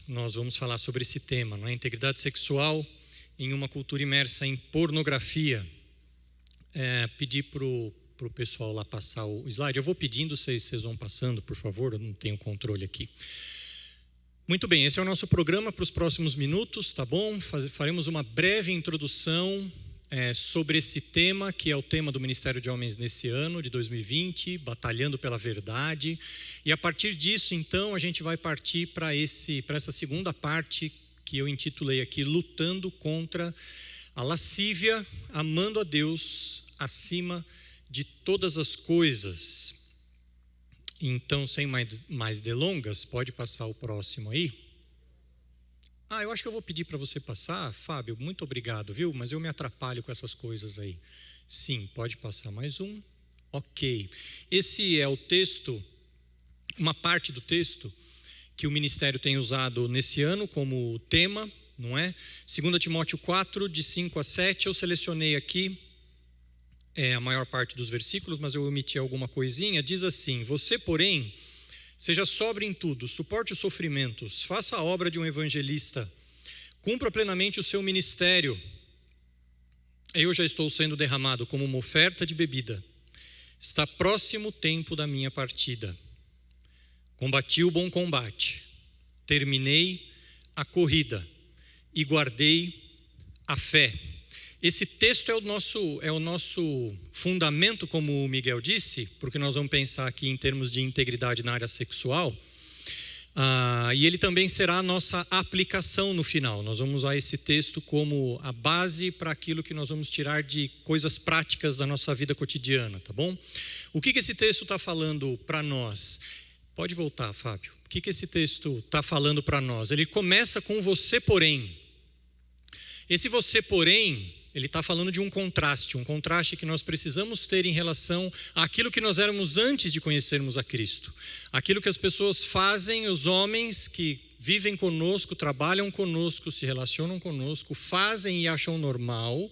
nós vamos falar sobre esse tema, não é? Integridade sexual em uma cultura imersa em pornografia. Pedir para o pessoal lá passar o slide. Eu vou pedindo, vocês vão passando, por favor, eu não tenho controle aqui. Muito bem, esse é o nosso programa para os próximos minutos, tá bom? Faremos uma breve introdução sobre esse tema, que é o tema do Ministério de Homens nesse ano de 2020, batalhando pela verdade. E a partir disso, então, a gente vai partir para essa segunda parte que eu intitulei aqui, lutando contra a lascívia, amando a Deus acima de todas as coisas. Então, sem mais delongas, pode passar o próximo aí. Eu acho que eu vou pedir para você passar, Fábio, muito obrigado, viu? Mas eu me atrapalho com essas coisas aí. Sim, pode passar mais um. Ok. Esse é o texto, uma parte do texto que o ministério tem usado nesse ano como tema, não é? 2 Timóteo 4, de 5 a 7, eu selecionei aqui a maior parte dos versículos, mas eu omiti alguma coisinha. Diz assim: você, porém, seja sóbrio em tudo, suporte os sofrimentos, faça a obra de um evangelista, cumpra plenamente o seu ministério. Eu já estou sendo derramado como uma oferta de bebida. Está próximo o tempo da minha partida. Combati o bom combate, terminei a corrida e guardei a fé. Esse texto é o nosso fundamento, como o Miguel disse, porque nós vamos pensar aqui em termos de integridade na área sexual, e ele também será a nossa aplicação no final. Nós vamos usar esse texto como a base para aquilo que nós vamos tirar de coisas práticas da nossa vida cotidiana, tá bom? O que esse texto está falando para nós? Pode voltar, Fábio. O que esse texto está falando para nós? Ele começa com você, porém. Esse você, porém, ele está falando de um contraste que nós precisamos ter em relação àquilo que nós éramos antes de conhecermos a Cristo. Aquilo que as pessoas fazem, os homens que vivem conosco, trabalham conosco, se relacionam conosco, fazem e acham normal.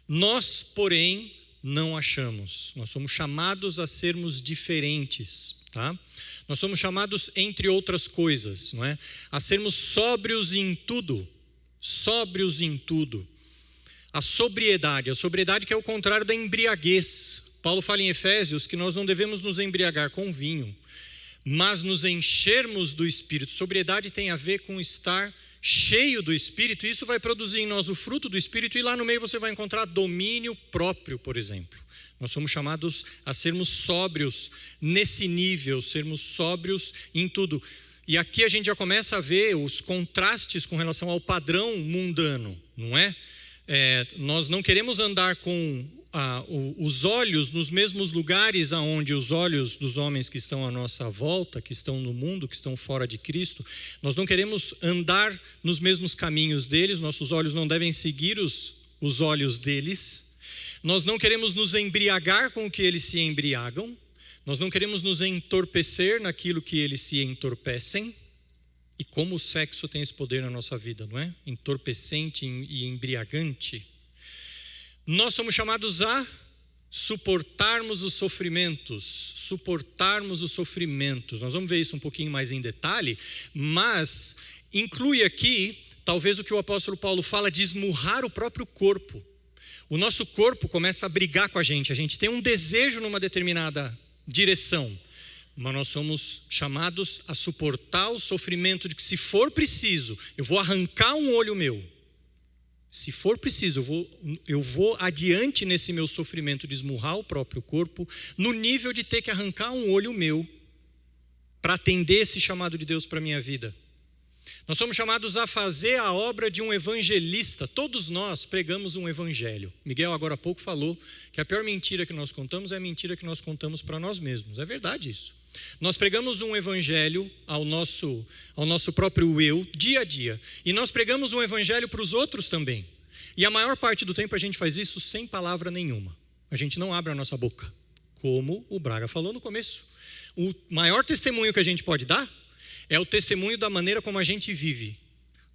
Nós, porém, não achamos. Nós somos chamados a sermos diferentes, tá? Nós somos chamados, entre outras coisas, não é? A sermos sóbrios em tudo. Sóbrios em tudo. A sobriedade que é o contrário da embriaguez. Paulo fala em Efésios que nós não devemos nos embriagar com vinho, mas nos enchermos do Espírito. Sobriedade tem a ver com estar cheio do Espírito, e isso vai produzir em nós o fruto do Espírito, e lá no meio você vai encontrar domínio próprio, por exemplo. Nós somos chamados a sermos sóbrios nesse nível, sermos sóbrios em tudo. E aqui a gente já começa a ver os contrastes com relação ao padrão mundano, não é? Nós não queremos andar com os olhos nos mesmos lugares aonde os olhos dos homens que estão à nossa volta, que estão no mundo, que estão fora de Cristo. Nós não queremos andar nos mesmos caminhos deles, nossos olhos não devem seguir os olhos deles. Nós não queremos nos embriagar com o que eles se embriagam. Nós não queremos nos entorpecer naquilo que eles se entorpecem. E como o sexo tem esse poder na nossa vida, não é? Entorpecente e embriagante. Nós somos chamados a suportarmos os sofrimentos. Suportarmos os sofrimentos. Nós vamos ver isso um pouquinho mais em detalhe, mas inclui aqui, talvez o que o apóstolo Paulo fala de esmurrar o próprio corpo. O nosso corpo começa a brigar com a gente tem um desejo numa determinada direção. Mas nós somos chamados a suportar o sofrimento de que, se for preciso, eu vou arrancar um olho meu. Se for preciso, eu vou adiante nesse meu sofrimento de esmurrar o próprio corpo, no nível de ter que arrancar um olho meu para atender esse chamado de Deus para a minha vida. Nós somos chamados a fazer a obra de um evangelista. Todos nós pregamos um evangelho. Miguel agora há pouco falou que a pior mentira que nós contamos é a mentira que nós contamos para nós mesmos. É verdade isso. Nós pregamos um evangelho ao nosso próprio eu, dia a dia. E nós pregamos um evangelho para os outros também. E a maior parte do tempo a gente faz isso sem palavra nenhuma. A gente não abre a nossa boca. Como o Braga falou no começo. O maior testemunho que a gente pode dar é o testemunho da maneira como a gente vive,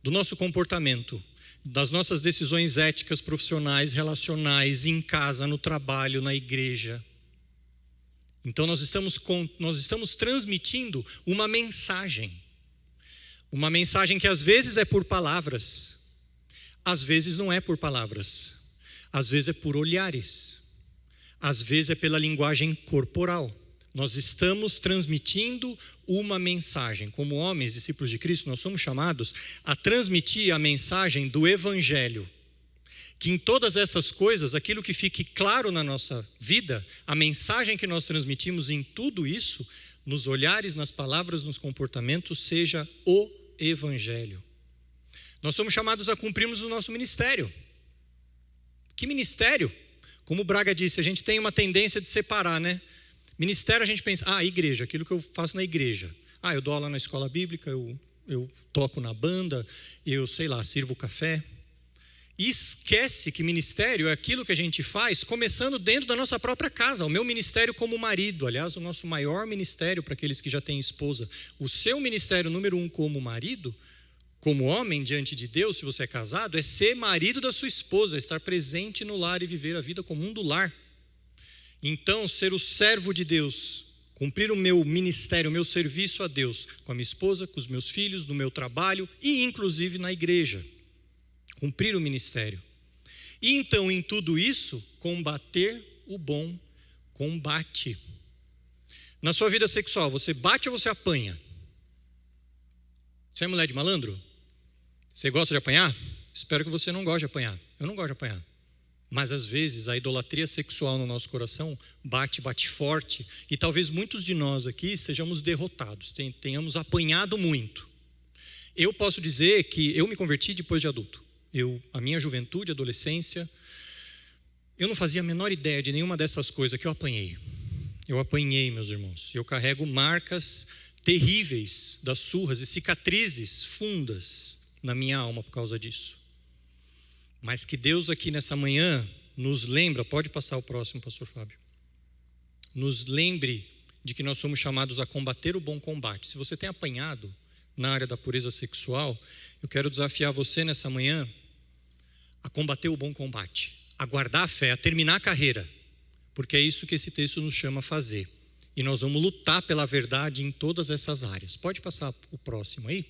do nosso comportamento, das nossas decisões éticas, profissionais, relacionais, em casa, no trabalho, na igreja. Então nós estamos transmitindo uma mensagem. Uma mensagem que às vezes é por palavras, às vezes não é por palavras, às vezes é por olhares, às vezes é pela linguagem corporal. Nós estamos transmitindo uma mensagem. Como homens, discípulos de Cristo, nós somos chamados a transmitir a mensagem do Evangelho. Que em todas essas coisas, aquilo que fique claro na nossa vida, a mensagem que nós transmitimos em tudo isso, nos olhares, nas palavras, nos comportamentos, seja o Evangelho. Nós somos chamados a cumprirmos o nosso ministério. Que ministério? Como o Braga disse, a gente tem uma tendência de separar, né? Ministério a gente pensa, igreja, aquilo que eu faço na igreja. Eu dou aula na escola bíblica, eu toco na banda, eu sirvo café. E esquece que ministério é aquilo que a gente faz começando dentro da nossa própria casa. O meu ministério como marido, aliás, o nosso maior ministério para aqueles que já têm esposa. O seu ministério número 1 como marido, como homem diante de Deus, se você é casado, é ser marido da sua esposa, estar presente no lar e viver a vida comum do lar. Então, ser o servo de Deus, cumprir o meu ministério, o meu serviço a Deus, com a minha esposa, com os meus filhos, no meu trabalho e inclusive na igreja. Cumprir o ministério. E então, em tudo isso, combater o bom combate. Na sua vida sexual, você bate ou você apanha? Você é mulher de malandro? Você gosta de apanhar? Espero que você não goste de apanhar. Eu não gosto de apanhar. Mas às vezes a idolatria sexual no nosso coração bate forte. E talvez muitos de nós aqui estejamos derrotados, tenhamos apanhado muito. Eu posso dizer que eu me converti depois de adulto. A minha juventude, adolescência, eu não fazia a menor ideia de nenhuma dessas coisas que eu apanhei. Eu apanhei, meus irmãos. Eu carrego marcas terríveis das surras e cicatrizes fundas na minha alma por causa disso. Mas que Deus aqui nessa manhã nos lembra, pode passar o próximo, pastor Fábio, nos lembre de que nós somos chamados a combater o bom combate. Se você tem apanhado na área da pureza sexual, eu quero desafiar você nessa manhã a combater o bom combate, a guardar a fé, a terminar a carreira, porque é isso que esse texto nos chama a fazer. E nós vamos lutar pela verdade em todas essas áreas. Pode passar o próximo aí?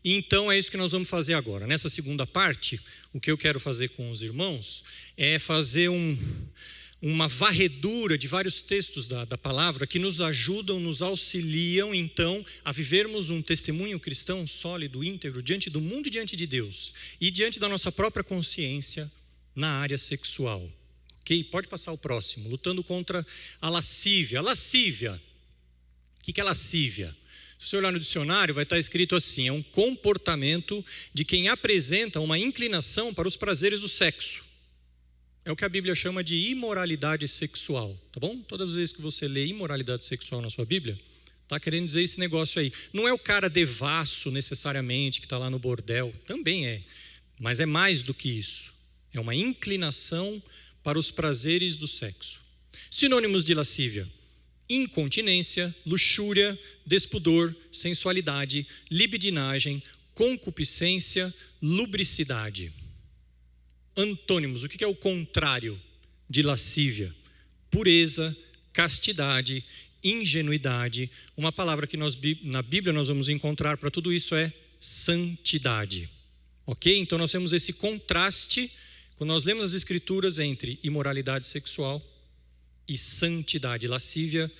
E então é isso que nós vamos fazer agora. Nessa segunda parte, o que eu quero fazer com os irmãos é fazer uma varredura de vários textos da palavra que nos ajudam, nos auxiliam então a vivermos um testemunho cristão sólido, íntegro, diante do mundo e diante de Deus e diante da nossa própria consciência na área sexual. Ok? Pode passar o próximo. Lutando contra a lascívia. A lascívia. O que é lascívia? Se você olhar no dicionário, vai estar escrito assim: é um comportamento de quem apresenta uma inclinação para os prazeres do sexo. É o que a Bíblia chama de imoralidade sexual, tá bom? Todas as vezes que você lê imoralidade sexual na sua Bíblia, está querendo dizer esse negócio aí. Não é o cara devasso necessariamente que está lá no bordel, também é, mas é mais do que isso. É uma inclinação para os prazeres do sexo. Sinônimos de lascívia: incontinência, luxúria, despudor, sensualidade, libidinagem, concupiscência, lubricidade. Antônimos, o que é o contrário de lascívia? Pureza, castidade, ingenuidade. Uma palavra que na Bíblia nós vamos encontrar para tudo isso é santidade. Ok? Então nós temos esse contraste, quando nós lemos as escrituras, entre imoralidade sexual e santidade. Lascívia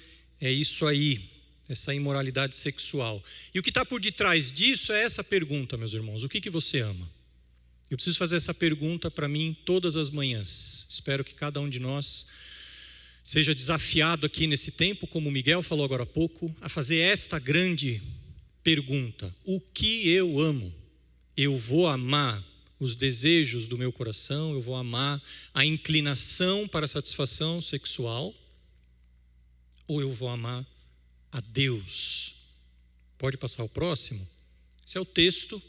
é isso aí, essa imoralidade sexual. E o que está por detrás disso é essa pergunta, meus irmãos: o que você ama? Eu preciso fazer essa pergunta para mim todas as manhãs. Espero que cada um de nós seja desafiado aqui nesse tempo, como o Miguel falou agora há pouco, a fazer esta grande pergunta: o que eu amo? Eu vou amar os desejos do meu coração, eu vou amar a inclinação para a satisfação sexual, ou eu vou amar a Deus? Pode passar o próximo? Esse é o texto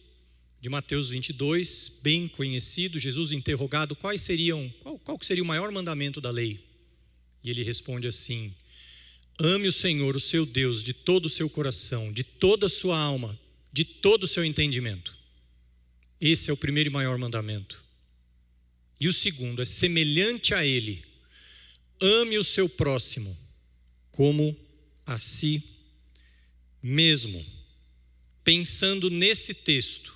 de Mateus 22, bem conhecido. Jesus interrogado qual que seria o maior mandamento da lei. E ele responde assim: ame o Senhor, o seu Deus, de todo o seu coração, de toda a sua alma, de todo o seu entendimento. Esse é o primeiro e maior mandamento. E o segundo é semelhante a ele: ame o seu próximo como a si mesmo. pensando nesse texto.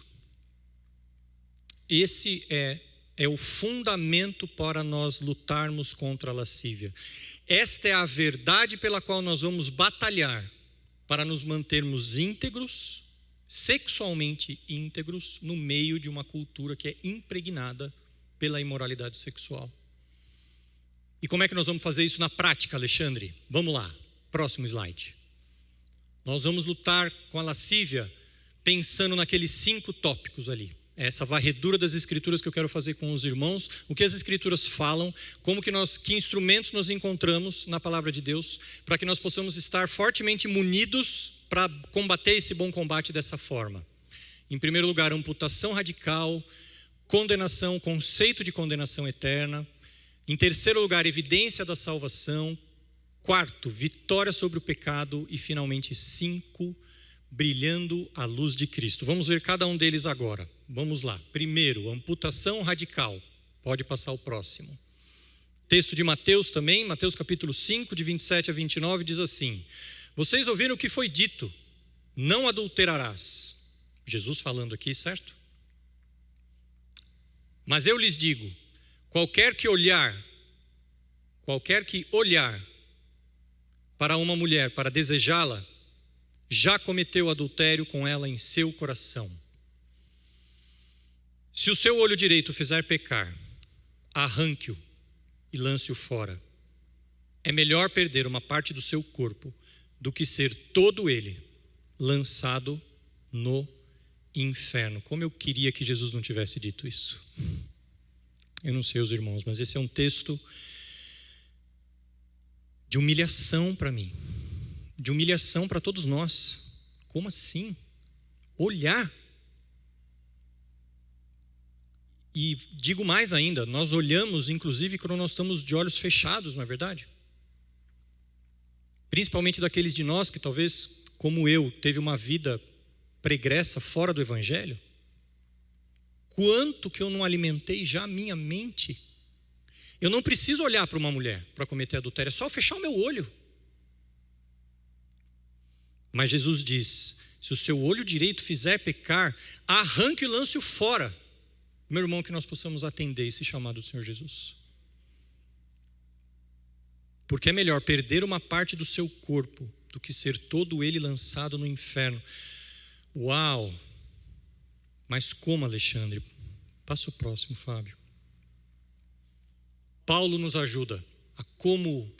Esse é o fundamento para nós lutarmos contra a lascívia. Esta é a verdade pela qual nós vamos batalhar para nos mantermos íntegros, sexualmente íntegros, no meio de uma cultura que é impregnada pela imoralidade sexual. E como é que nós vamos fazer isso na prática, Alexandre? Vamos lá, próximo slide. Nós vamos lutar com a lascívia pensando naqueles 5 tópicos ali. Essa varredura das escrituras que eu quero fazer com os irmãos, o que as escrituras falam, que instrumentos nós encontramos na palavra de Deus, para que nós possamos estar fortemente munidos para combater esse bom combate dessa forma. Em primeiro lugar, amputação radical, condenação, conceito de condenação eterna. Em terceiro lugar, evidência da salvação. Quarto, vitória sobre o pecado. E finalmente 5, brilhando a luz de Cristo. Vamos ver cada um deles agora. Vamos lá. Primeiro, amputação radical. Pode passar o próximo. Texto de Mateus também, Mateus capítulo 5, de 27 a 29, diz assim: vocês ouviram o que foi dito, não adulterarás. Jesus falando aqui, certo? Mas eu lhes digo, qualquer que olhar para uma mulher, para desejá-la, já cometeu adultério com ela em seu coração. Se o seu olho direito fizer pecar, arranque-o e lance-o fora. É melhor perder uma parte do seu corpo do que ser todo ele lançado no inferno. Como eu queria que Jesus não tivesse dito isso. Eu não sei os irmãos, mas esse é um texto de humilhação para mim, de humilhação para todos nós. Como assim? Olhar. E digo mais ainda, nós olhamos inclusive quando nós estamos de olhos fechados, não é verdade? Principalmente daqueles de nós que talvez, como eu, teve uma vida pregressa fora do evangelho. Quanto que eu não alimentei já a minha mente? Eu não preciso olhar para uma mulher para cometer adultério, é só fechar o meu olho. Mas Jesus diz, se o seu olho direito fizer pecar, arranque e lance-o fora. Meu irmão, que nós possamos atender esse chamado do Senhor Jesus. Porque é melhor perder uma parte do seu corpo do que ser todo ele lançado no inferno. Uau! Mas como, Alexandre? Passa o próximo, Fábio. Paulo nos ajuda a como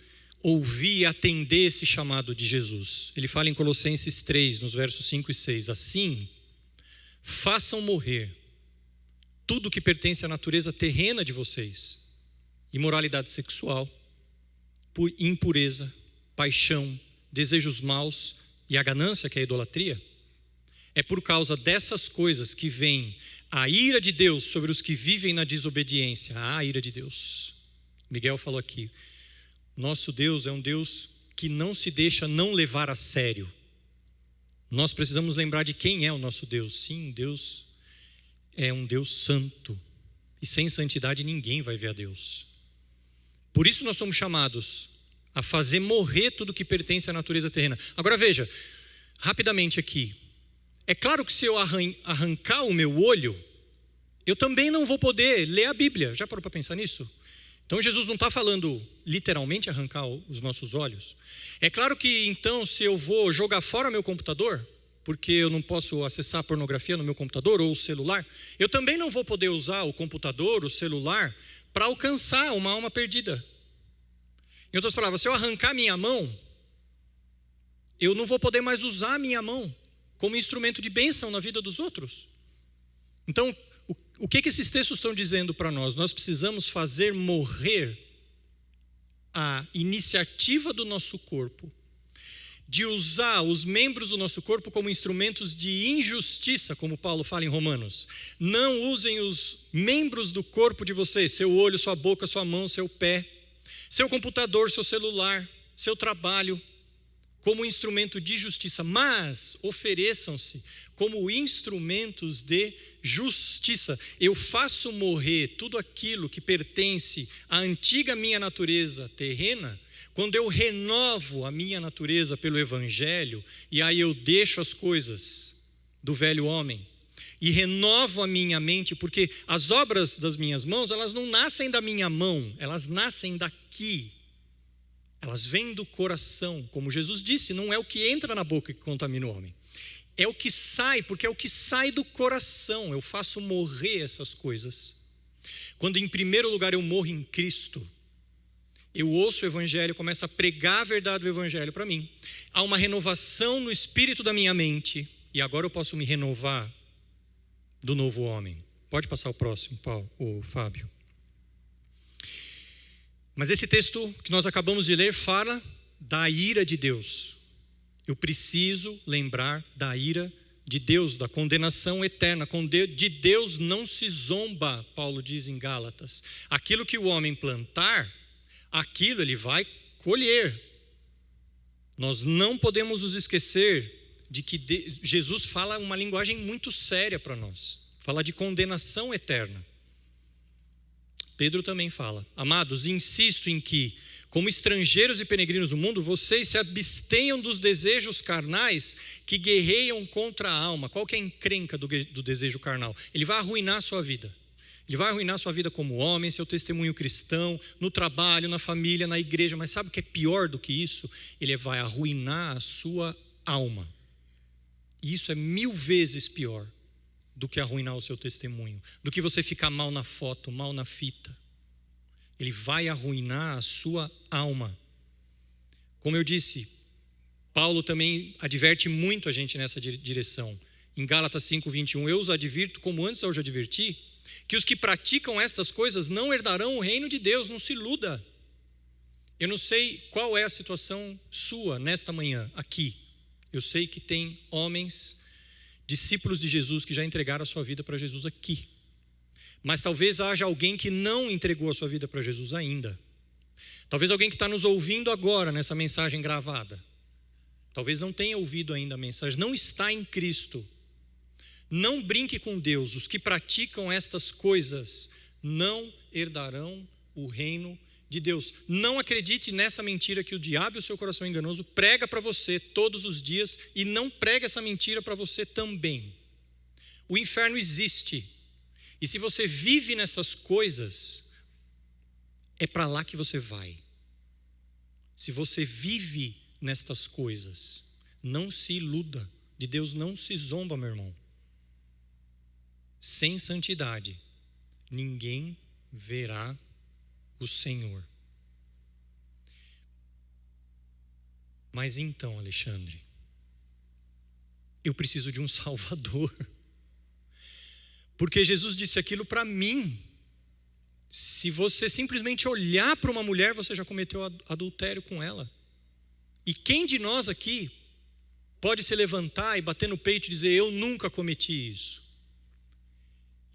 ouvir e atender esse chamado de Jesus. Ele fala em Colossenses 3, nos versos 5 e 6. Assim, façam morrer tudo que pertence à natureza terrena de vocês. Imoralidade sexual, impureza, paixão, desejos maus e a ganância, que é a idolatria. É por causa dessas coisas que vem a ira de Deus sobre os que vivem na desobediência. A ira de Deus. Miguel falou aqui, nosso Deus é um Deus que não se deixa não levar a sério. Nós precisamos lembrar de quem é o nosso Deus. Sim, Deus é um Deus santo. E sem santidade ninguém vai ver a Deus. Por isso nós somos chamados a fazer morrer tudo que pertence à natureza terrena. Agora veja, rapidamente aqui. É claro que se eu arrancar o meu olho, eu também não vou poder ler a Bíblia. Já parou para pensar nisso? Então Jesus não está falando literalmente arrancar os nossos olhos. É claro que então se eu vou jogar fora meu computador, porque eu não posso acessar pornografia no meu computador ou o celular, eu também não vou poder usar o computador, o celular, para alcançar uma alma perdida. Em outras palavras, se eu arrancar minha mão, eu não vou poder mais usar a minha mão como instrumento de bênção na vida dos outros. Então, o que esses textos estão dizendo para nós? Nós precisamos fazer morrer a iniciativa do nosso corpo de usar os membros do nosso corpo como instrumentos de injustiça, como Paulo fala em Romanos. Não usem os membros do corpo de vocês, seu olho, sua boca, sua mão, seu pé, seu computador, seu celular, seu trabalho, como instrumento de justiça, mas ofereçam-se como instrumentos de justiça. Eu faço morrer tudo aquilo que pertence à antiga minha natureza terrena, quando eu renovo a minha natureza pelo Evangelho, e aí eu deixo as coisas do velho homem e renovo a minha mente, porque as obras das minhas mãos, elas não nascem da minha mão, elas nascem daqui. Elas vêm do coração, como Jesus disse, não é o que entra na boca que contamina o homem. É o que sai, porque é o que sai do coração. Eu faço morrer essas coisas. Quando em primeiro lugar eu morro em Cristo, eu ouço o Evangelho, começo a pregar a verdade do Evangelho para mim. Há uma renovação no espírito da minha mente, e agora eu posso me renovar do novo homem. Pode passar o próximo, Paulo, o Fábio. Mas esse texto que nós acabamos de ler fala da ira de Deus. Eu preciso lembrar da ira de Deus, da condenação eterna. De Deus não se zomba, Paulo diz em Gálatas. Aquilo que o homem plantar, aquilo ele vai colher. Nós não podemos nos esquecer de que Jesus fala uma linguagem muito séria para nós. Fala de condenação eterna. Pedro também fala: amados, insisto em que, como estrangeiros e peregrinos do mundo, vocês se abstenham dos desejos carnais que guerreiam contra a alma. Qual que é a encrenca do desejo carnal? Ele vai arruinar a sua vida. Ele vai arruinar a sua vida como homem, seu testemunho cristão, no trabalho, na família, na igreja. Mas sabe o que é pior do que isso? Ele vai arruinar a sua alma. E isso é 1000 vezes pior do que arruinar o seu testemunho, do que você ficar mal na foto, mal na fita. Ele vai arruinar a sua alma. Como eu disse, Paulo também adverte muito a gente nessa direção. Em Gálatas 5:21, eu os advirto, como antes eu já adverti, que os que praticam estas coisas não herdarão o reino de Deus. Não se iluda. Eu não sei qual é a situação sua nesta manhã, aqui. Eu sei que tem homens, discípulos de Jesus, que já entregaram a sua vida para Jesus aqui. Mas talvez haja alguém que não entregou a sua vida para Jesus ainda. Talvez alguém que está nos ouvindo agora nessa mensagem gravada. Talvez não tenha ouvido ainda a mensagem, não está em Cristo. Não brinque com Deus. Os que praticam estas coisas não herdarão o reino de Deus. Não acredite nessa mentira que o diabo e o seu coração enganoso prega para você todos os dias, e não prega essa mentira para você também. O inferno existe. E se você vive nessas coisas, é para lá que você vai. Se você vive nestas coisas, não se iluda. De Deus não se zomba, meu irmão. Sem santidade, ninguém verá o Senhor. Mas então, Alexandre, eu preciso de um Salvador. Porque Jesus disse aquilo para mim. Se você simplesmente olhar para uma mulher, você já cometeu adultério com ela. E quem de nós aqui pode se levantar e bater no peito e dizer: eu nunca cometi isso?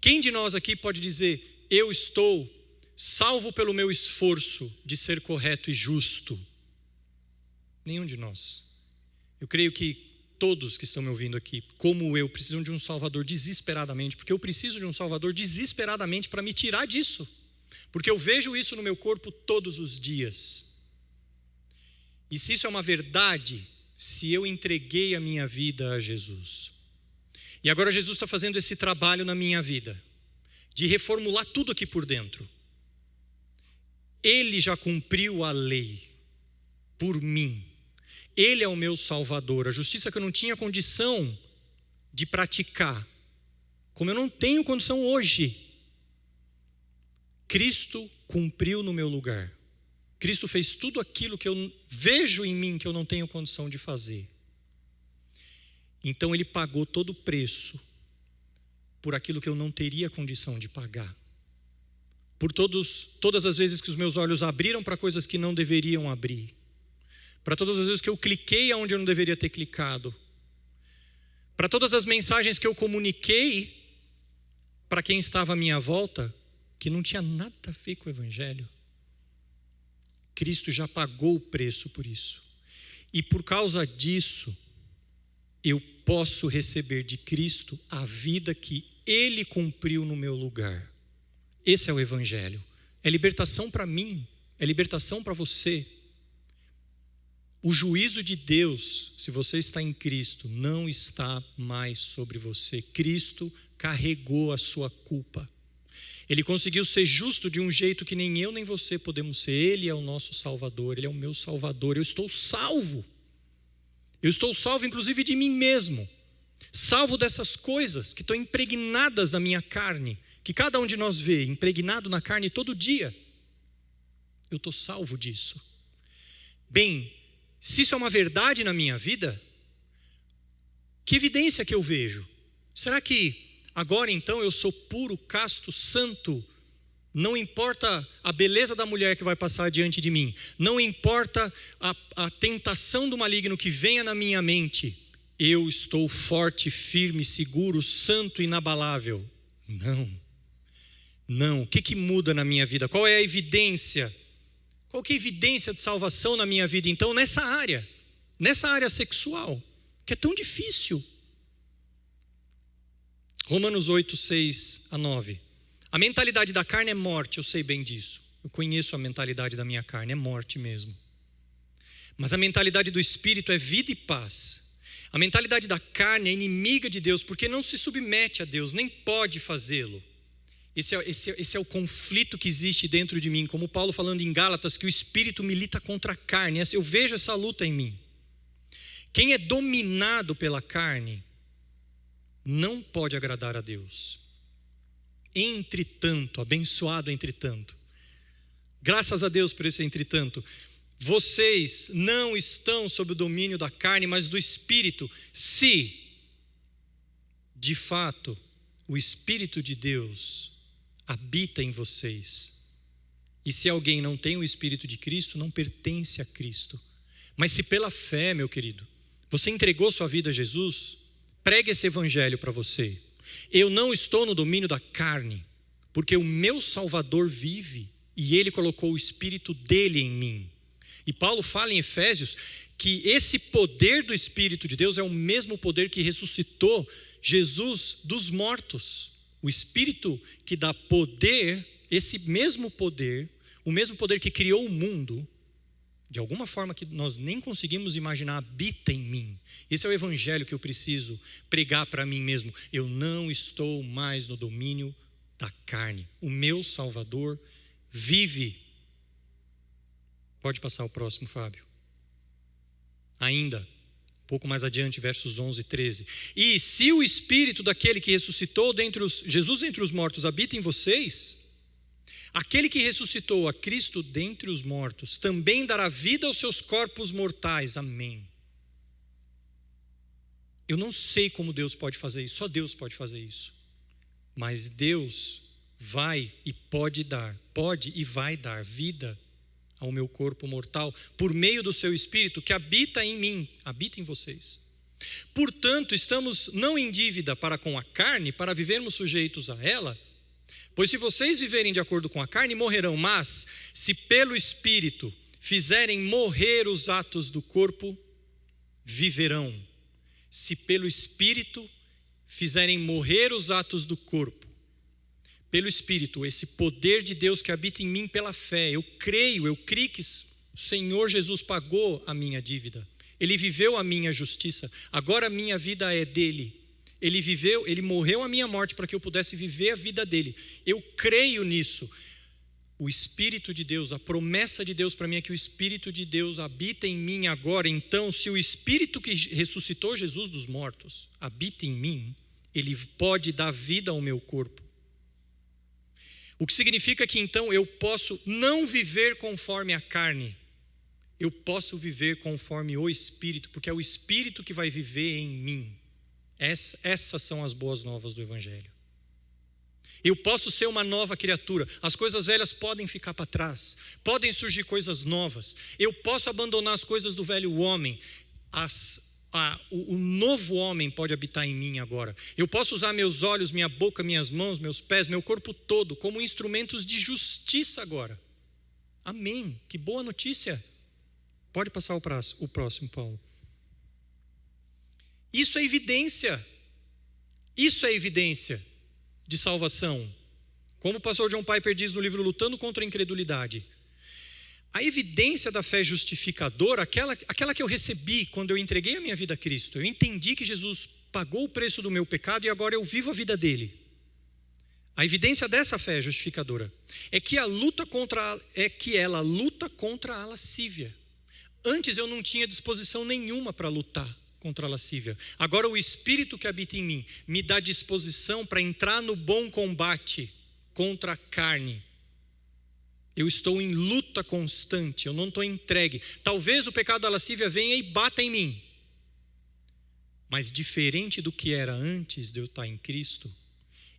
Quem de nós aqui pode dizer: eu estou salvo pelo meu esforço de ser correto e justo? Nenhum de nós. Eu creio que todos que estão me ouvindo aqui, como eu, precisam de um Salvador desesperadamente, porque eu preciso de um Salvador desesperadamente para me tirar disso, porque eu vejo isso no meu corpo todos os dias. E se isso é uma verdade, se eu entreguei a minha vida a Jesus, e agora Jesus está fazendo esse trabalho na minha vida, de reformular tudo aqui por dentro. Ele já cumpriu a lei por mim. Ele é o meu Salvador. A justiça que eu não tinha condição de praticar, como eu não tenho condição hoje, Cristo cumpriu no meu lugar. Cristo fez tudo aquilo que eu vejo em mim que eu não tenho condição de fazer. Então ele pagou todo o preço por aquilo que eu não teria condição de pagar. Por todas as vezes que os meus olhos abriram para coisas que não deveriam abrir. Para todas as vezes que eu cliquei aonde eu não deveria ter clicado. Para todas as mensagens que eu comuniquei para quem estava à minha volta, que não tinha nada a ver com o Evangelho. Cristo já pagou o preço por isso. E por causa disso, eu posso receber de Cristo a vida que Ele cumpriu no meu lugar. Esse é o Evangelho. É libertação para mim, é libertação para você. O juízo de Deus, se você está em Cristo, não está mais sobre você. Cristo carregou a sua culpa. Ele conseguiu ser justo de um jeito que nem eu nem você podemos ser. Ele é o nosso Salvador, Ele é o meu Salvador. Eu estou salvo. Eu estou salvo inclusive de mim mesmo. Salvo dessas coisas que estão impregnadas na minha carne, que cada um de nós vê, impregnado na carne todo dia. Eu estou salvo disso. Bem, se isso é uma verdade na minha vida, que evidência que eu vejo? Será que agora então eu sou puro, casto, santo? Não importa a beleza da mulher que vai passar diante de mim, não importa a tentação do maligno que venha na minha mente, eu estou forte, firme, seguro, santo, inabalável. Não. O que muda na minha vida? Qual é a evidência? Qual que é a evidência de salvação na minha vida então nessa área sexual, que é tão difícil? Romanos 8, 6 a 9. A mentalidade da carne é morte, eu sei bem disso. Eu conheço a mentalidade da minha carne, é morte mesmo. Mas a mentalidade do Espírito é vida e paz. A mentalidade da carne é inimiga de Deus, porque não se submete a Deus, nem pode fazê-lo. Esse é o conflito que existe dentro de mim. Como Paulo falando em Gálatas, que o Espírito milita contra a carne. Eu vejo essa luta em mim. Quem é dominado pela carne não pode agradar a Deus. Entretanto, abençoado entretanto, graças a Deus por esse entretanto, vocês não estão sob o domínio da carne, mas do Espírito, se de fato o Espírito de Deus habita em vocês. E se alguém não tem o Espírito de Cristo, não pertence a Cristo. Mas se pela fé, meu querido, você entregou sua vida a Jesus, pregue esse evangelho para você. Eu não estou no domínio da carne, porque o meu Salvador vive e Ele colocou o Espírito dele em mim. E Paulo fala em Efésios que esse poder do Espírito de Deus é o mesmo poder que ressuscitou Jesus dos mortos. O Espírito que dá poder, esse mesmo poder, o mesmo poder que criou o mundo, de alguma forma que nós nem conseguimos imaginar, habita em mim. Esse é o evangelho que eu preciso pregar para mim mesmo. Eu não estou mais no domínio da carne. O meu Salvador vive. Pode passar o próximo, Fábio. Ainda, um pouco mais adiante, versos 11 e 13. E se o Espírito daquele que ressuscitou Jesus dentre os mortos habita em vocês, aquele que ressuscitou a Cristo dentre os mortos também dará vida aos seus corpos mortais. Amém. Eu não sei como Deus pode fazer isso, só Deus pode fazer isso. Mas Deus vai e pode e vai dar vida ao meu corpo mortal por meio do seu Espírito que habita em mim, habita em vocês. Portanto, estamos não em dívida para com a carne, para vivermos sujeitos a ela. Pois se vocês viverem de acordo com a carne, morrerão. Mas se pelo Espírito fizerem morrer os atos do corpo, viverão. Se pelo Espírito fizerem morrer os atos do corpo, pelo Espírito, esse poder de Deus que habita em mim pela fé, eu creio que o Senhor Jesus pagou a minha dívida. Ele viveu a minha justiça, agora a minha vida é dele. Ele morreu a minha morte para que eu pudesse viver a vida dele. Eu creio nisso. O Espírito de Deus, a promessa de Deus para mim é que o Espírito de Deus habita em mim agora. Então, se o Espírito que ressuscitou Jesus dos mortos habita em mim, ele pode dar vida ao meu corpo. O que significa que então eu posso não viver conforme a carne. Eu posso viver conforme o Espírito, porque é o Espírito que vai viver em mim. Essas são as boas novas do Evangelho. Eu posso ser uma nova criatura. As coisas velhas podem ficar para trás. Podem surgir coisas novas. Eu posso abandonar as coisas do velho homem. O novo homem pode habitar em mim agora. Eu posso usar meus olhos, minha boca, minhas mãos, meus pés, meu corpo todo como instrumentos de justiça agora. Amém. Que boa notícia. Pode passar o próximo, Paulo. Isso é evidência. Isso é evidência de salvação. Como o pastor John Piper diz no livro Lutando contra a Incredulidade. A evidência da fé justificadora, aquela que eu recebi quando eu entreguei a minha vida a Cristo, eu entendi que Jesus pagou o preço do meu pecado e agora eu vivo a vida dele. A evidência dessa fé justificadora é que ela luta contra a lascívia. Antes eu não tinha disposição nenhuma para lutar contra a lascívia. Agora o Espírito que habita em mim me dá disposição para entrar no bom combate contra a carne. Eu estou em luta constante, eu não estou entregue. Talvez o pecado da lascívia venha e bata em mim. Mas diferente do que era antes de eu estar em Cristo,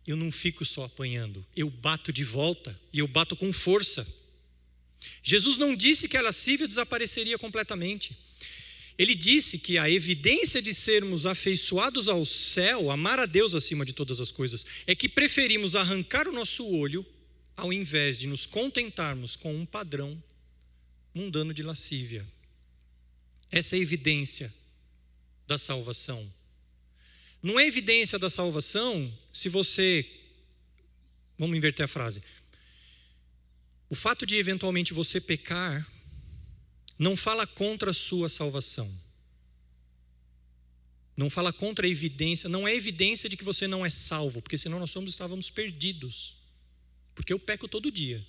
eu não fico só apanhando, eu bato de volta e eu bato com força. Jesus não disse que a lascívia desapareceria completamente. Ele disse que a evidência de sermos afeiçoados ao céu, amar a Deus acima de todas as coisas, é que preferimos arrancar o nosso olho ao invés de nos contentarmos com um padrão mundano de lascívia. Essa é a evidência da salvação. Não é evidência da salvação se você... Vamos inverter a frase. O fato de eventualmente você pecar não fala contra a sua salvação. Não fala contra a evidência, não é evidência de que você não é salvo, porque senão nós estávamos perdidos. Porque eu peco todo dia.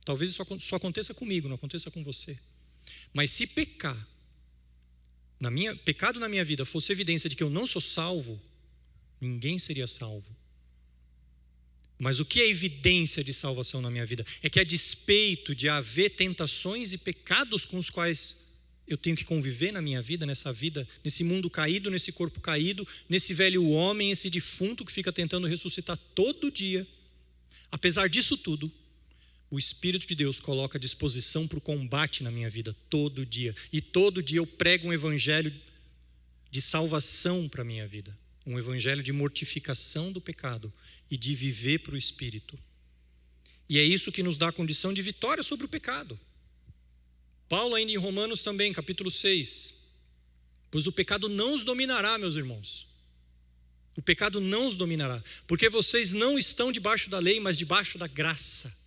Talvez isso só aconteça comigo, não aconteça com você. Mas se pecado na minha vida fosse evidência de que eu não sou salvo, ninguém seria salvo. Mas o que é evidência de salvação na minha vida? É que a despeito de haver tentações e pecados com os quais eu tenho que conviver na minha vida, nesse mundo caído, nesse corpo caído, nesse velho homem, esse defunto que fica tentando ressuscitar todo dia. Apesar disso tudo, o Espírito de Deus coloca disposição para o combate na minha vida todo dia. E todo dia eu prego um evangelho de salvação para a minha vida. Um evangelho de mortificação do pecado e de viver para o Espírito. E é isso que nos dá a condição de vitória sobre o pecado. Paulo ainda em Romanos também, capítulo 6. Pois o pecado não os dominará, meus irmãos. O pecado não os dominará, porque vocês não estão debaixo da lei, mas debaixo da graça.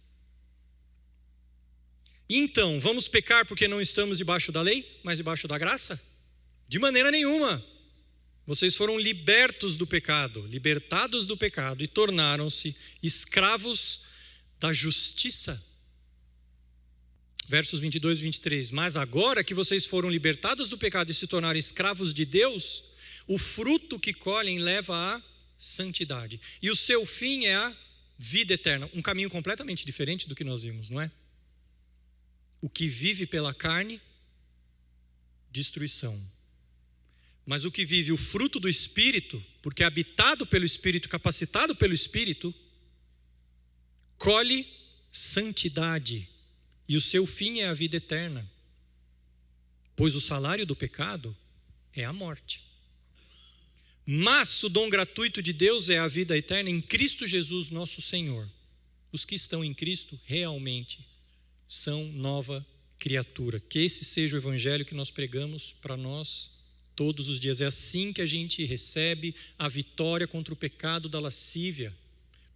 Então, vamos pecar porque não estamos debaixo da lei, mas debaixo da graça? De maneira nenhuma. Vocês foram libertados do pecado e tornaram-se escravos da justiça. Versos 22 e 23. Mas agora que vocês foram libertados do pecado e se tornaram escravos de Deus, o fruto que colhem leva à santidade. E o seu fim é a vida eterna. Um caminho completamente diferente do que nós vimos, não é? O que vive pela carne, destruição. Mas o que vive o fruto do Espírito, porque é habitado pelo Espírito, capacitado pelo Espírito, colhe santidade. E o seu fim é a vida eterna. Pois o salário do pecado é a morte. Mas o dom gratuito de Deus é a vida eterna em Cristo Jesus, nosso Senhor. Os que estão em Cristo realmente são nova criatura. Que esse seja o evangelho que nós pregamos para nós todos os dias. É assim que a gente recebe a vitória contra o pecado da lascívia,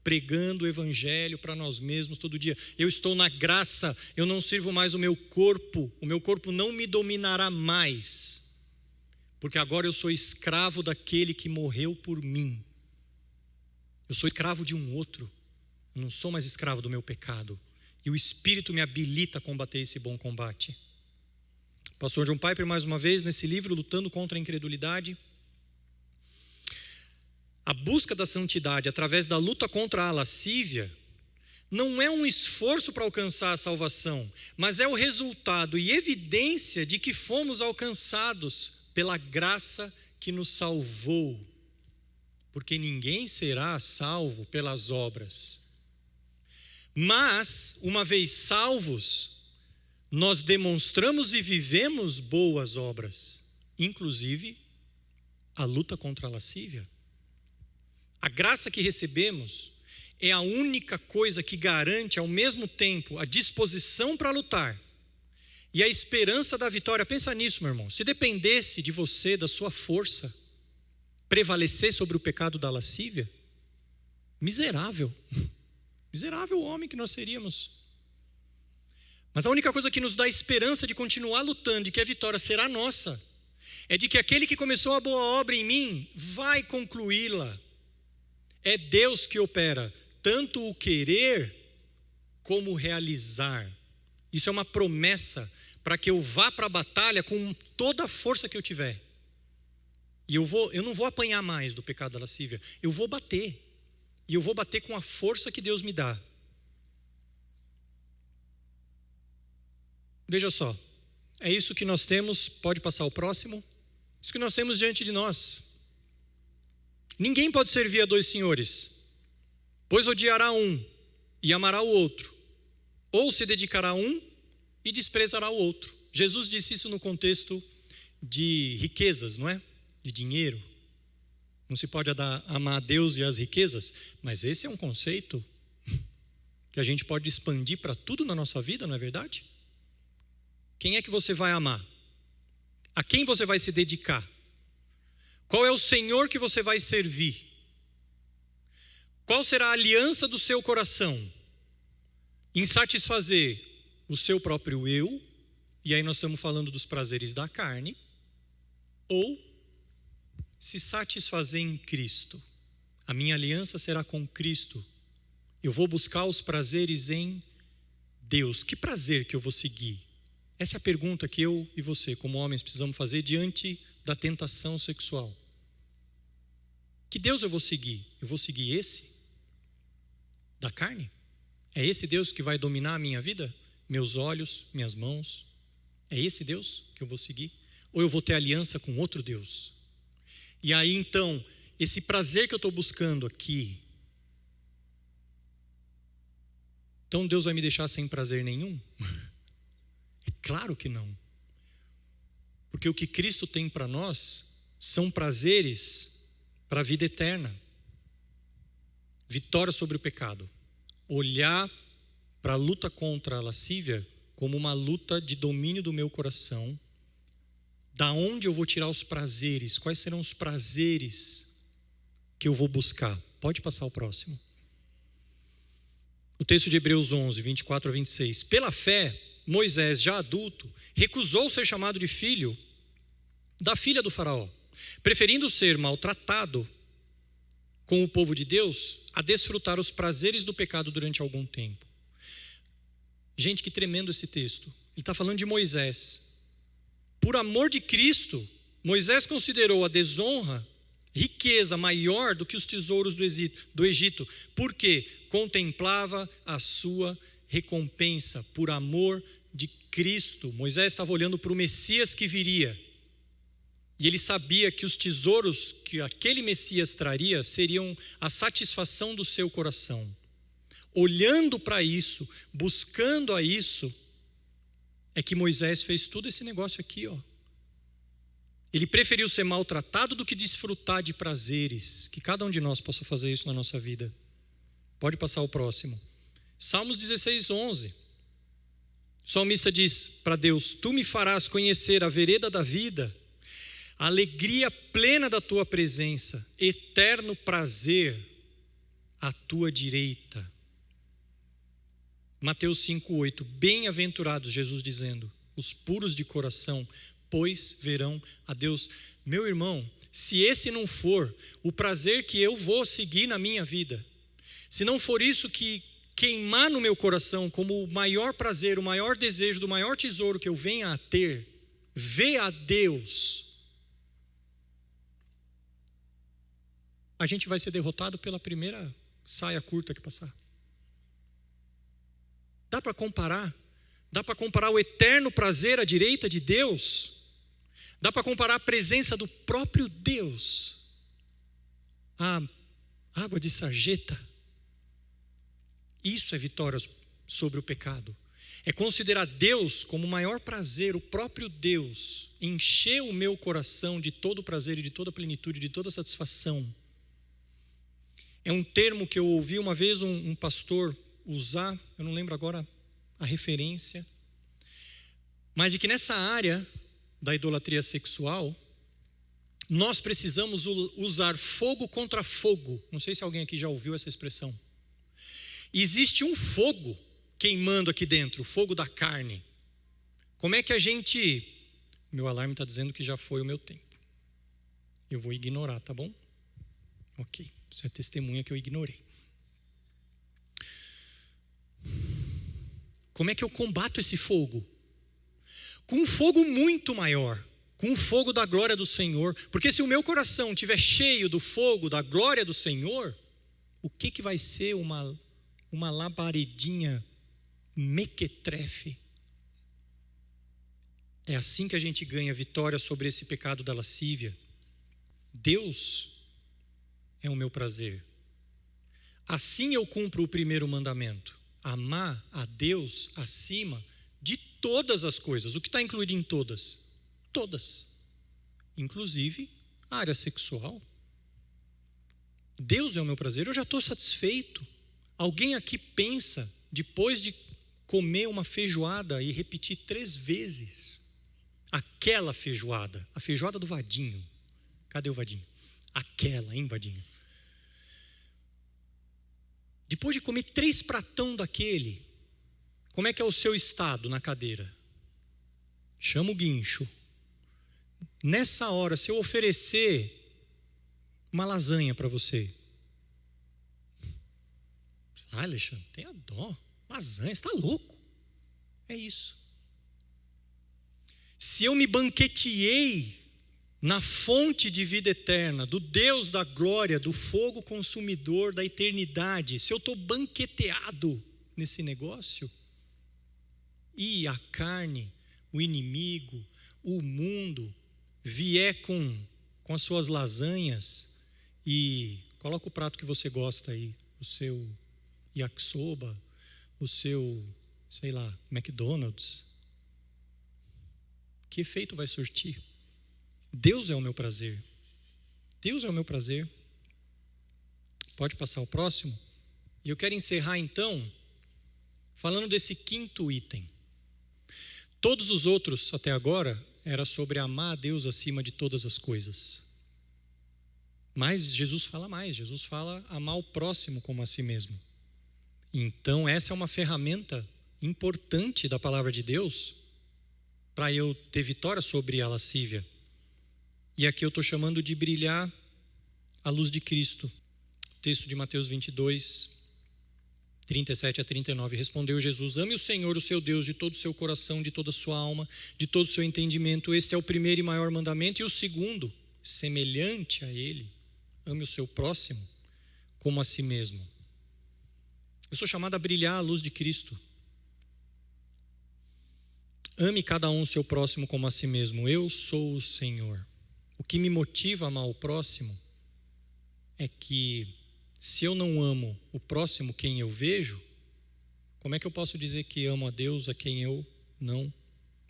pregando o evangelho para nós mesmos todo dia. Eu estou na graça, eu não sirvo mais o meu corpo não me dominará mais. Porque agora eu sou escravo daquele que morreu por mim. Eu sou escravo de um outro. Eu não sou mais escravo do meu pecado. E o Espírito me habilita a combater esse bom combate. Pastor John Piper, mais uma vez, nesse livro, Lutando contra a Incredulidade. A busca da santidade através da luta contra a lascívia não é um esforço para alcançar a salvação, mas é o resultado e evidência de que fomos alcançados pela graça que nos salvou, porque ninguém será salvo pelas obras. Mas, uma vez salvos, nós demonstramos e vivemos boas obras, inclusive a luta contra a lascívia. A graça que recebemos é a única coisa que garante ao mesmo tempo a disposição para lutar e a esperança da vitória. Pensa nisso, meu irmão. Se dependesse de você, da sua força, prevalecer sobre o pecado da lascívia, miserável homem que nós seríamos. Mas a única coisa que nos dá esperança de continuar lutando, de que a vitória será nossa, é de que aquele que começou a boa obra em mim vai concluí-la. É Deus que opera tanto o querer como o realizar. Isso é uma promessa para que eu vá para a batalha com toda a força que eu tiver. E eu não vou apanhar mais do pecado da lascívia, eu vou bater. E eu vou bater com a força que Deus me dá. Veja só, é isso que nós temos, pode passar o próximo. Isso que nós temos diante de nós. Ninguém pode servir a dois senhores, pois odiará um e amará o outro, ou se dedicará a um e desprezará o outro. Jesus disse isso no contexto de riquezas, não é? De dinheiro. Não se pode amar a Deus e as riquezas, mas esse é um conceito que a gente pode expandir para tudo na nossa vida, não é verdade? Quem é que você vai amar? A quem você vai se dedicar? Qual é o Senhor que você vai servir? Qual será a aliança do seu coração em satisfazer o seu próprio eu? E aí nós estamos falando dos prazeres da carne. Ou se satisfazer em Cristo. A minha aliança será com Cristo. Eu vou buscar os prazeres em Deus. Que prazer que eu vou seguir? Essa é a pergunta que eu e você, como homens, precisamos fazer diante da tentação sexual. Que Deus eu vou seguir? Eu vou seguir esse? Da carne? É esse Deus que vai dominar a minha vida? Meus olhos, minhas mãos? É esse Deus que eu vou seguir? Ou eu vou ter aliança com outro Deus? E aí então, esse prazer que eu estou buscando aqui, então Deus vai me deixar sem prazer nenhum? É claro que não. Porque o que Cristo tem para nós são prazeres para a vida eterna. Vitória sobre o pecado. Olhar para a luta contra a lascívia como uma luta de domínio do meu coração. Da onde eu vou tirar os prazeres? Quais serão os prazeres que eu vou buscar? Pode passar o próximo. O texto de Hebreus 11, 24 a 26. Pela fé, Moisés, já adulto, recusou ser chamado de filho da filha do faraó, preferindo ser maltratado com o povo de Deus a desfrutar os prazeres do pecado durante algum tempo. Gente, que tremendo esse texto. Ele está falando de Moisés. Por amor de Cristo, Moisés considerou a desonra, riqueza maior do que os tesouros do Egito, porque contemplava a sua recompensa. Por amor de Cristo, Moisés estava olhando para o Messias que viria, e ele sabia que os tesouros que aquele Messias traria seriam a satisfação do seu coração. Olhando para isso, buscando a isso, é que Moisés fez todo esse negócio aqui, ó. Ele preferiu ser maltratado do que desfrutar de prazeres. Que cada um de nós possa fazer isso na nossa vida. Pode passar o próximo. Salmos 16, 11. O salmista diz para Deus: Tu me farás conhecer a vereda da vida, a alegria plena da tua presença, eterno prazer à tua direita. Mateus 5:8, bem-aventurados, Jesus dizendo, os puros de coração, pois verão a Deus. Meu irmão, se esse não for o prazer que eu vou seguir na minha vida, se não for isso que queimar no meu coração como o maior prazer, o maior desejo, do maior tesouro que eu venha a ter, ver a Deus, a gente vai ser derrotado pela primeira saia curta que passar. Dá para comparar? Dá para comparar o eterno prazer à direita de Deus? Dá para comparar a presença do próprio Deus à água de sarjeta? Isso é vitória sobre o pecado. É considerar Deus como o maior prazer, o próprio Deus, encher o meu coração de todo prazer e de toda plenitude, de toda satisfação. É um termo que eu ouvi uma vez um pastor usar, eu não lembro agora a referência, mas de que nessa área da idolatria sexual, nós precisamos usar fogo contra fogo. Não sei se alguém aqui já ouviu essa expressão. Existe um fogo queimando aqui dentro, o fogo da carne. Como é que a gente... Meu alarme está dizendo que já foi o meu tempo. Eu vou ignorar, tá bom? Ok, isso é testemunha que eu ignorei. Como é que eu combato esse fogo? Com um fogo muito maior, com o fogo da glória do Senhor. Porque se o meu coração estiver cheio do fogo da glória do Senhor, o que vai ser uma labaredinha mequetrefe? É assim que a gente ganha vitória sobre esse pecado da lascívia. Deus é o meu prazer. Assim eu cumpro o primeiro mandamento: amar a Deus acima de todas as coisas. O que está incluído em todas? Todas. Inclusive a área sexual. Deus é o meu prazer, eu já estou satisfeito. Alguém aqui pensa, depois de comer uma feijoada e repetir 3 vezes aquela feijoada, a feijoada do Vadinho. Cadê o Vadinho? Aquela, hein, Vadinho? Depois de comer 3 pratão daquele, como é que é o seu estado na cadeira? Chama o guincho. Nessa hora, se eu oferecer uma lasanha para você, Alexandre, tenha dó, lasanha, você está louco? É isso. Se eu me banqueteei na fonte de vida eterna, do Deus da glória, do fogo consumidor da eternidade, se eu estou banqueteado nesse negócio, e a carne, o inimigo, o mundo, vier com as suas lasanhas, e coloca o prato que você gosta aí, o seu yakisoba, o seu, sei lá, McDonald's, que efeito vai surtir? Deus é o meu prazer. Deus é o meu prazer. Pode passar o próximo? E eu quero encerrar então falando desse 5º item. Todos os outros até agora era sobre amar a Deus acima de todas as coisas. Mas Jesus fala mais. Jesus fala amar o próximo como a si mesmo. Então essa é uma ferramenta importante da palavra de Deus para eu ter vitória sobre a lascívia. E aqui eu estou chamando de brilhar a luz de Cristo. Texto de Mateus 22, 37 a 39. Respondeu Jesus: ame o Senhor, o seu Deus, de todo o seu coração, de toda a sua alma, de todo o seu entendimento. Este é o primeiro e maior mandamento. E o segundo, semelhante a ele: ame o seu próximo como a si mesmo. Eu sou chamado a brilhar a luz de Cristo. Ame cada um o seu próximo como a si mesmo. Eu sou o Senhor. O que me motiva a amar o próximo é que, se eu não amo o próximo quem eu vejo, como é que eu posso dizer que amo a Deus a quem eu não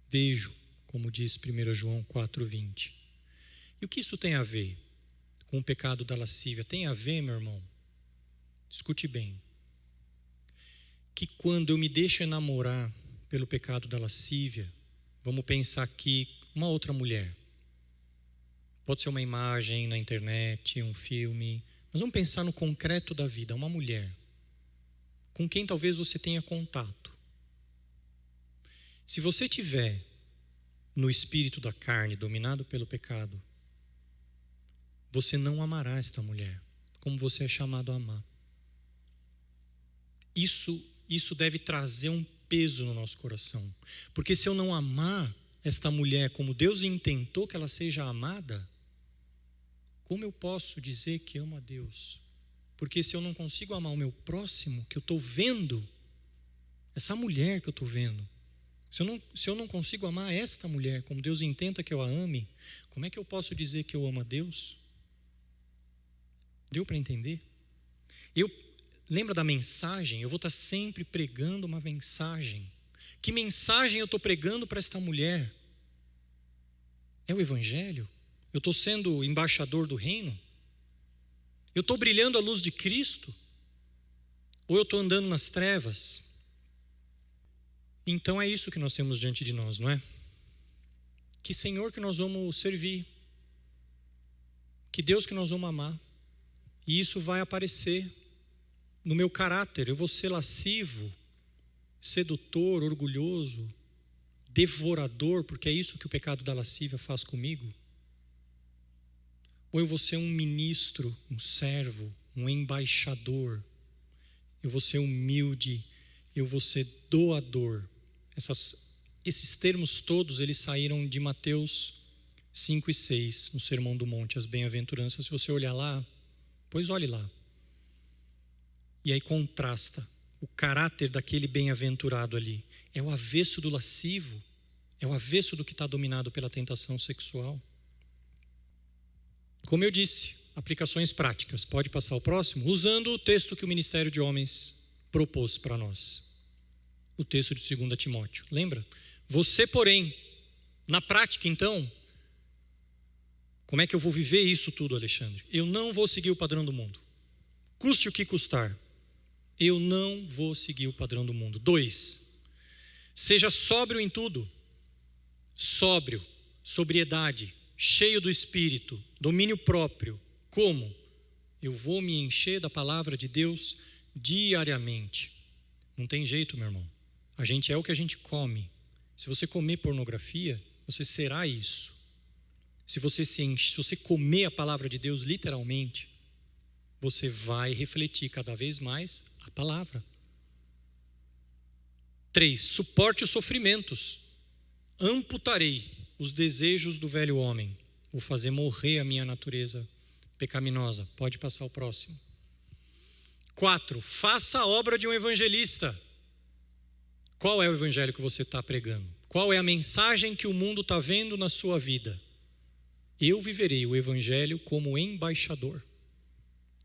vejo? Como diz 1 João 4,20. E o que isso tem a ver com o pecado da lascívia? Tem a ver, meu irmão, escute bem, que quando eu me deixo enamorar pelo pecado da lascívia, vamos pensar aqui uma outra mulher. Pode ser uma imagem na internet, um filme, mas vamos pensar no concreto da vida, uma mulher com quem talvez você tenha contato. Se você tiver no espírito da carne, dominado pelo pecado, você não amará esta mulher como você é chamado a amar. Isso deve trazer um peso no nosso coração, porque se eu não amar esta mulher como Deus intentou que ela seja amada, como eu posso dizer que amo a Deus? Porque se eu não consigo amar o meu próximo, que eu estou vendo, essa mulher que eu estou vendo, se eu não consigo amar esta mulher como Deus intenta que eu a ame, como é que eu posso dizer que eu amo a Deus? Deu para entender? Lembra da mensagem? Eu vou estar sempre pregando uma mensagem. Que mensagem eu estou pregando para esta mulher? É o Evangelho? Eu estou sendo embaixador do reino? Eu estou brilhando a luz de Cristo? Ou eu estou andando nas trevas? Então é isso que nós temos diante de nós, não é? Que Senhor que nós vamos servir? Que Deus que nós vamos amar? E isso vai aparecer no meu caráter. Eu vou ser lascivo sedutor, orgulhoso, devorador, porque é isso que o pecado da lascívia faz comigo? Ou eu vou ser um ministro, um servo, um embaixador? Eu vou ser humilde, eu vou ser doador. Esses termos todos, eles saíram de Mateus 5 e 6, no Sermão do Monte, as bem-aventuranças. Se você olhar lá, pois olhe lá. E aí contrasta o caráter daquele bem-aventurado ali. É o avesso do lascivo, é o avesso do que está dominado pela tentação sexual. Como eu disse, aplicações práticas. Pode passar o próximo? Usando o texto que o Ministério de Homens propôs para nós. O texto de 2 Timóteo. Lembra? Você, porém, na prática, então, como é que eu vou viver isso tudo, Alexandre? Eu não vou seguir o padrão do mundo. Custe o que custar. Eu não vou seguir o padrão do mundo. 2, seja sóbrio em tudo. Sóbrio, sobriedade, cheio do Espírito, domínio próprio. Como? Eu vou me encher da palavra de Deus diariamente. Não tem jeito, meu irmão. A gente é o que a gente come. Se você comer pornografia, você será isso. Se você comer a palavra de Deus literalmente, você vai refletir cada vez mais a palavra. 3, suporte os sofrimentos. Amputarei os desejos do velho homem. Vou fazer morrer a minha natureza pecaminosa. Pode passar o próximo. 4, faça a obra de um evangelista. Qual é o evangelho que você está pregando? Qual é a mensagem que o mundo está vendo na sua vida? Eu viverei o evangelho como embaixador.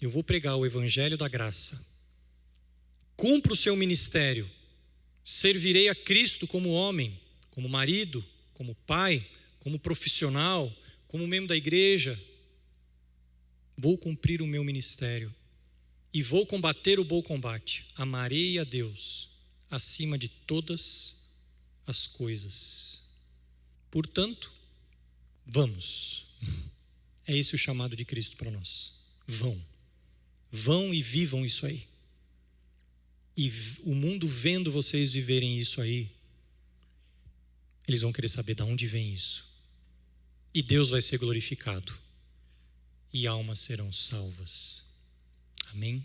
Eu vou pregar o evangelho da graça. Cumpra o seu ministério. Servirei a Cristo como homem, como marido, como pai, como profissional, como membro da igreja. Vou cumprir o meu ministério e vou combater o bom combate. Amarei a Deus acima de todas as coisas. Portanto, vamos. É esse o chamado de Cristo para nós. Vão e vivam isso aí. E o mundo vendo vocês viverem isso aí, eles vão querer saber de onde vem isso. E Deus vai ser glorificado. E almas serão salvas. Amém?